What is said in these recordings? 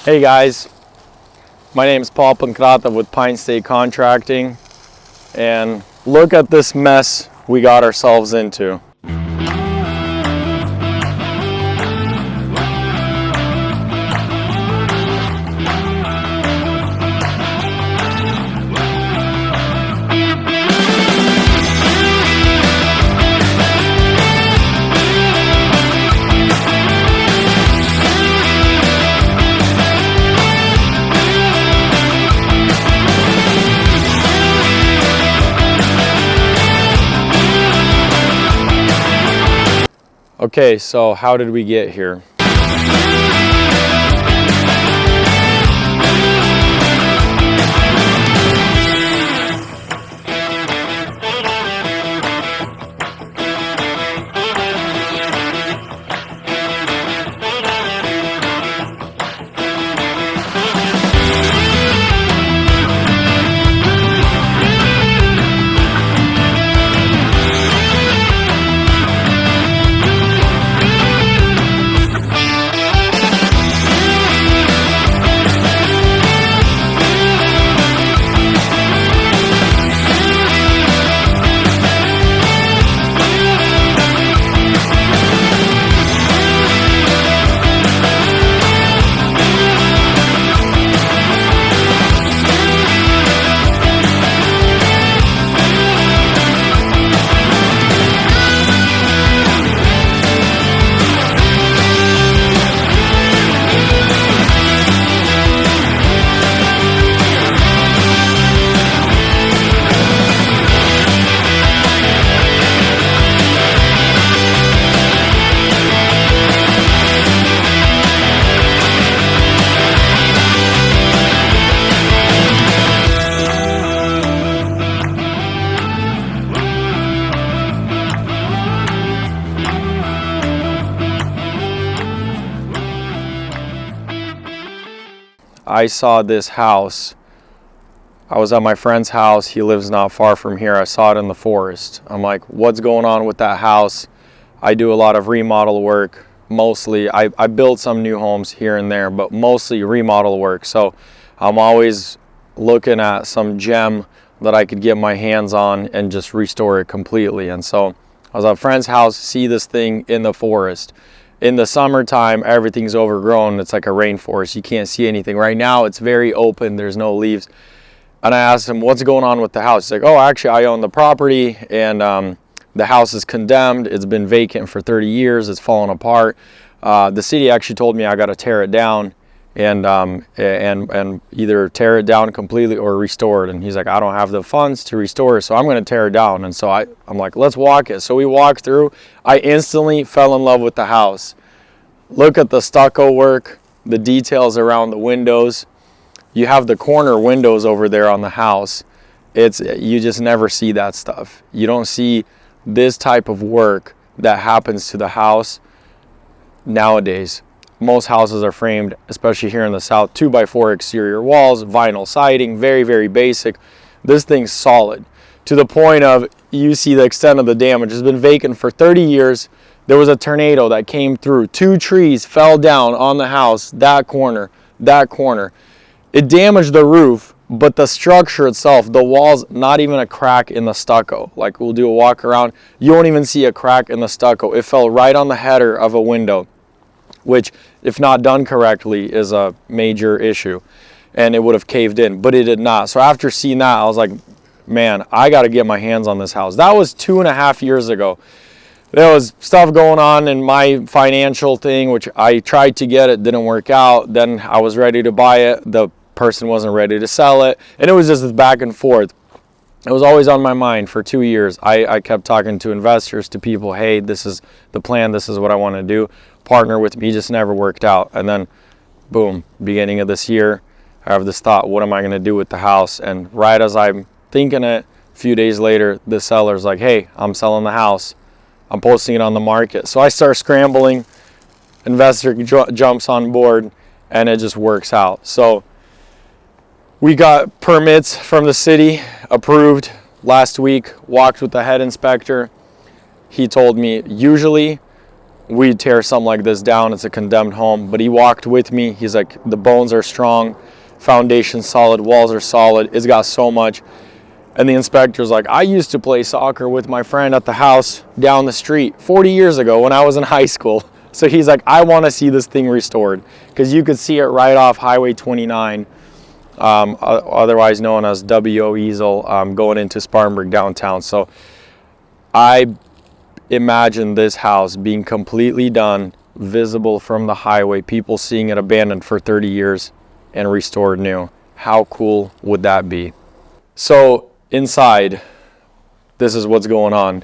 Hey guys, my name is Contractor with Pine State Contracting, and look at this mess we got ourselves into. Okay, so how did we get here? I saw this house. I was at my friend's house. He lives not far from here. I saw it in the forest. I'm like, what's going on with that house? I do a lot of remodel work. Mostly, I build some new homes here and there, but mostly remodel work. So I'm always looking at some gem that I could get my hands on and just restore it completely. And so I was at a friend's house, see this thing in the forest. In the summertime, everything's overgrown. It's like a rainforest. You can't see anything. Right now, it's very open. There's no leaves. And I asked him, what's going on with the house? He's like, oh, actually, I own the property, and the house is condemned. It's been vacant for 30 years. It's fallen apart. The city actually told me I got to tear it down and either tear it down completely or restore it. And he's like, I don't have the funds to restore it, so I'm going to tear it down. And so I'm like, let's walk it. So we walked through. I instantly fell in love with the house. Look at the stucco work, the details around the windows. You have the corner windows over there on the house. You just never see that stuff. You don't see this type of work that happens to the house nowadays. Most houses are framed, especially here in the South, 2x4 exterior walls, vinyl siding, very, very basic. This thing's solid to the point of you see the extent of the damage. It's been vacant for 30 years. There was a tornado that came through. 2 trees fell down on the house, that corner. It damaged the roof, but the structure itself, the walls, not even a crack in the stucco. Like, we'll do a walk around, you won't even see a crack in the stucco. It fell right on the header of a window, which, if not done correctly, is a major issue, and it would have caved in, but it did not. So after seeing that, I was like, man, I got to get my hands on this house. That was 2.5 years ago. There was stuff going on in my financial thing, which I tried to get, it didn't work out. Then I was ready to buy it. The person wasn't ready to sell it, and it was just this back and forth. It was always on my mind for 2 years. I kept talking to investors, to people, hey, this is the plan, this is what I want to do. Partner with me, just never worked out. And then, boom, beginning of this year, I have this thought, what am I going to do with the house? And right as I'm thinking it, a few days later, the seller's like, hey, I'm selling the house. I'm posting it on the market. So I start scrambling, investor jumps on board, and it just works out. So we got permits from the city approved last week, walked with the head inspector. He told me usually we'd tear something like this down. It's a condemned home. But he walked with me. He's like, the bones are strong, foundation solid, walls are solid. It's got so much. And the inspector's like, I used to play soccer with my friend at the house down the street 40 years ago when I was in high school. So he's like, I want to see this thing restored, because you could see it right off Highway 29, otherwise known as W.O. Easel, going into Spartanburg downtown. So I imagine this house being completely done, visible from the highway, people seeing it abandoned for 30 years and restored new. How cool would that be? So inside, this is what's going on.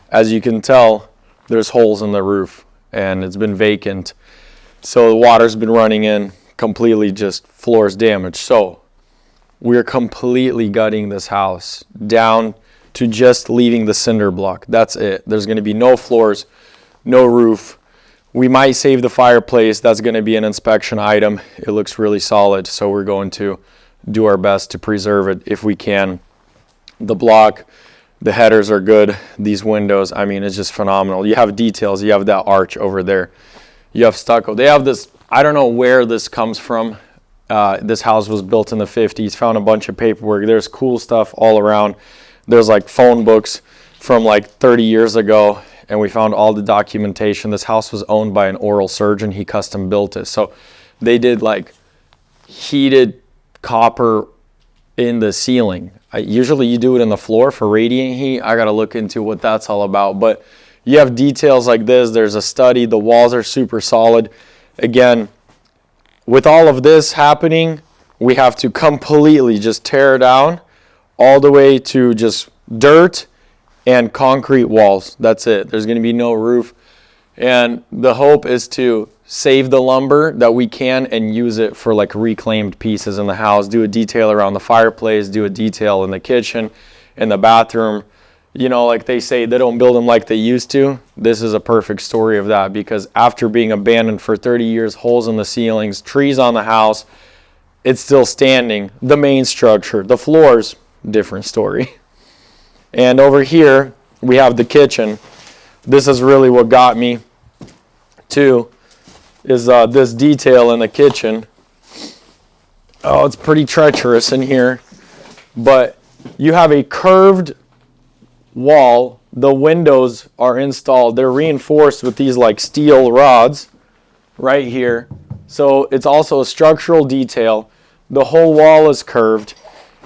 As you can tell, there's holes in the roof and it's been vacant. So the water's been running in, completely just floors damaged. So we're completely gutting this house down to just leaving the cinder block. That's it. There's going to be no floors, no roof. We might save the fireplace. That's going to be an inspection item. It looks really solid, so we're going to do our best to preserve it if we can. The block, the headers are good. These windows, I mean, it's just phenomenal. You have details. You have that arch over there. You have stucco. They have this, I don't know where this comes from. This house was built in the 50s. Found a bunch of paperwork. There's cool stuff all around. There's like phone books from like 30 years ago, and we found all the documentation. This house was owned by an oral surgeon. He custom built it. So they did like heated copper in the ceiling. Usually you do it in the floor for radiant heat. I got to look into what that's all about. But you have details like this. There's a study. The walls are super solid. Again, with all of this happening, we have to completely just tear down all the way to just dirt and concrete walls. That's it. There's going to be no roof. And the hope is to save the lumber that we can and use it for like reclaimed pieces in the house. Do a detail around the fireplace, do a detail in the kitchen, in the bathroom. You know, like they say, they don't build them like they used to. This is a perfect story of that, because after being abandoned for 30 years, holes in the ceilings, trees on the house, it's still standing. The main structure, the floors, different story. And over here, we have the kitchen. This is really what got me too, is this detail in the kitchen. Oh, it's pretty treacherous in here, but you have a curved wall. The windows are installed. They're reinforced with these like steel rods right here. So it's also a structural detail. The whole wall is curved,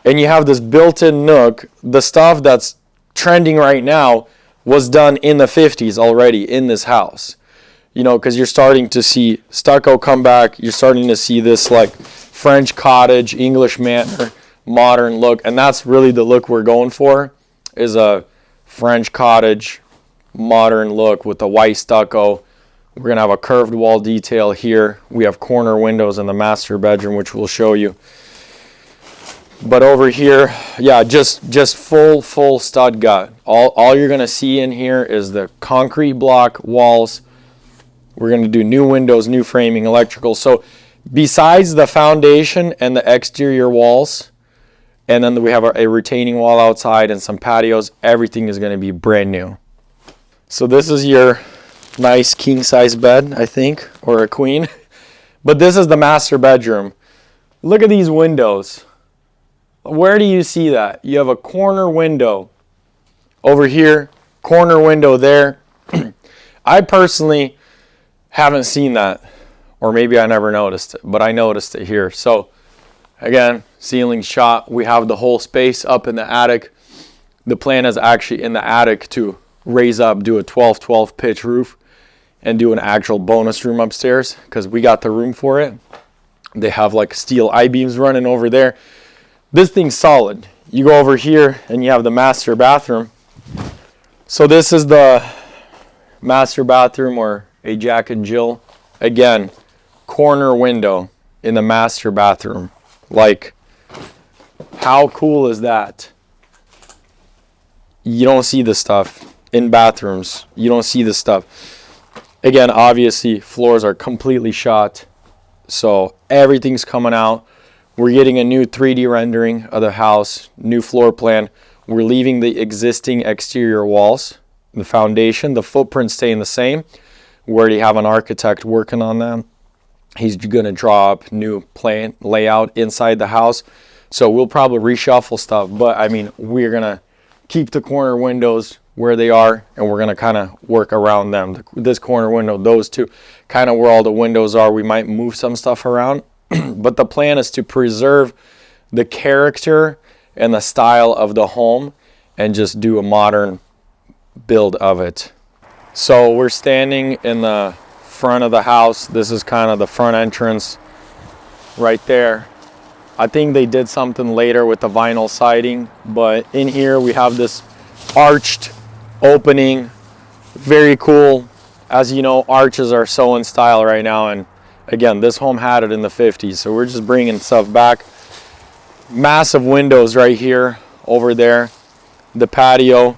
and you have this built-in nook. The stuff that's trending right now was done in the 50s already in this house. You know, because you're starting to see stucco come back. You're starting to see this like French cottage, English manor, modern look. And that's really the look we're going for, is a French cottage, modern look with the white stucco. We're going to have a curved wall detail here. We have corner windows in the master bedroom, which we'll show you. But over here, yeah, just full stud gut. All you're going to see in here is the concrete block walls. We're going to do new windows, new framing, electrical. So besides the foundation and the exterior walls, and then we have a retaining wall outside and some patios, everything is going to be brand new. So this is your nice king size bed, I think, or a queen. But this is the master bedroom. Look at these windows. Where do you see that? You have a corner window over here, corner window there. I personally haven't seen that, or maybe I never noticed it, but I noticed it here. So again, ceiling shot. We have the whole space up in the attic. The plan is actually in the attic to raise up, do a 12-12 pitch roof, and do an actual bonus room upstairs, because we got the room for it. They have like steel I-beams running over there. This thing's solid. You go over here and you have the master bathroom. So this is the master bathroom, or a Jack and Jill. Again, corner window in the master bathroom. Like, how cool is that? You don't see this stuff in bathrooms. You don't see this stuff. Again, obviously, floors are completely shot. So everything's coming out. We're getting a new 3D rendering of the house, new floor plan. We're leaving the existing exterior walls, the foundation, the footprint staying the same. We already have an architect working on that. He's going to draw up new plan layout inside the house. So we'll probably reshuffle stuff, but I mean, we're going to keep the corner windows where they are, and we're going to kind of work around them. This corner window, those two, kind of where all the windows are. We might move some stuff around, but the plan is to preserve the character and the style of the home and just do a modern build of it. So we're standing in the front of the house. This is kind of the front entrance right there. I think they did something later with the vinyl siding, but in here we have this arched opening. Very cool. As you know, arches are so in style right now, and again, this home had it in the 50s, so we're just bringing stuff back. Massive windows right here, over there. The patio,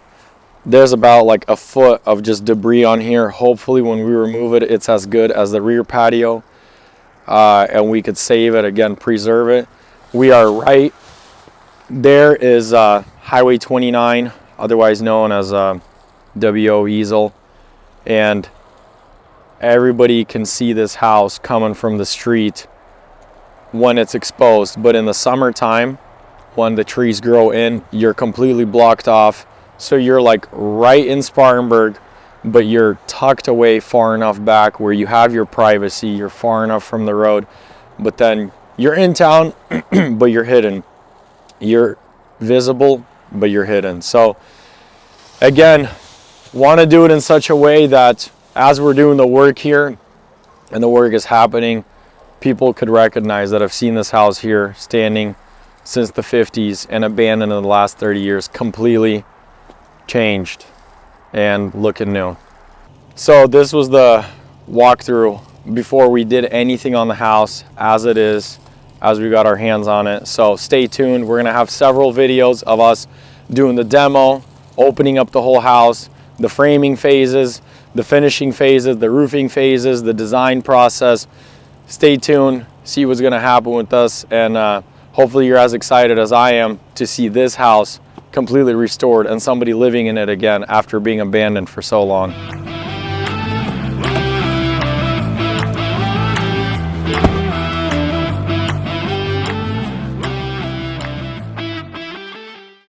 there's about like a foot of just debris on here. Hopefully when we remove it, it's as good as the rear patio, and we could save it, again, preserve it. We are right there is Highway 29, otherwise known as WO Easel, and everybody can see this house coming from the street when it's exposed. But in the summertime, when the trees grow in, you're completely blocked off. So you're like right in Spartanburg, but you're tucked away far enough back where you have your privacy. You're far enough from the road, but then you're in town, but you're hidden. You're visible, but you're hidden. So again, want to do it in such a way that as we're doing the work here and the work is happening, people could recognize that I've seen this house here standing since the 50s and abandoned in the last 30 years, completely changed and looking new. So this was the walkthrough before we did anything on the house as it is, as we got our hands on it. So stay tuned. We're gonna have several videos of us doing the demo, opening up the whole house, the framing phases, the finishing phases, the roofing phases, the design process. Stay tuned, see what's gonna happen with us, and hopefully you're as excited as I am to see this house completely restored and somebody living in it again after being abandoned for so long.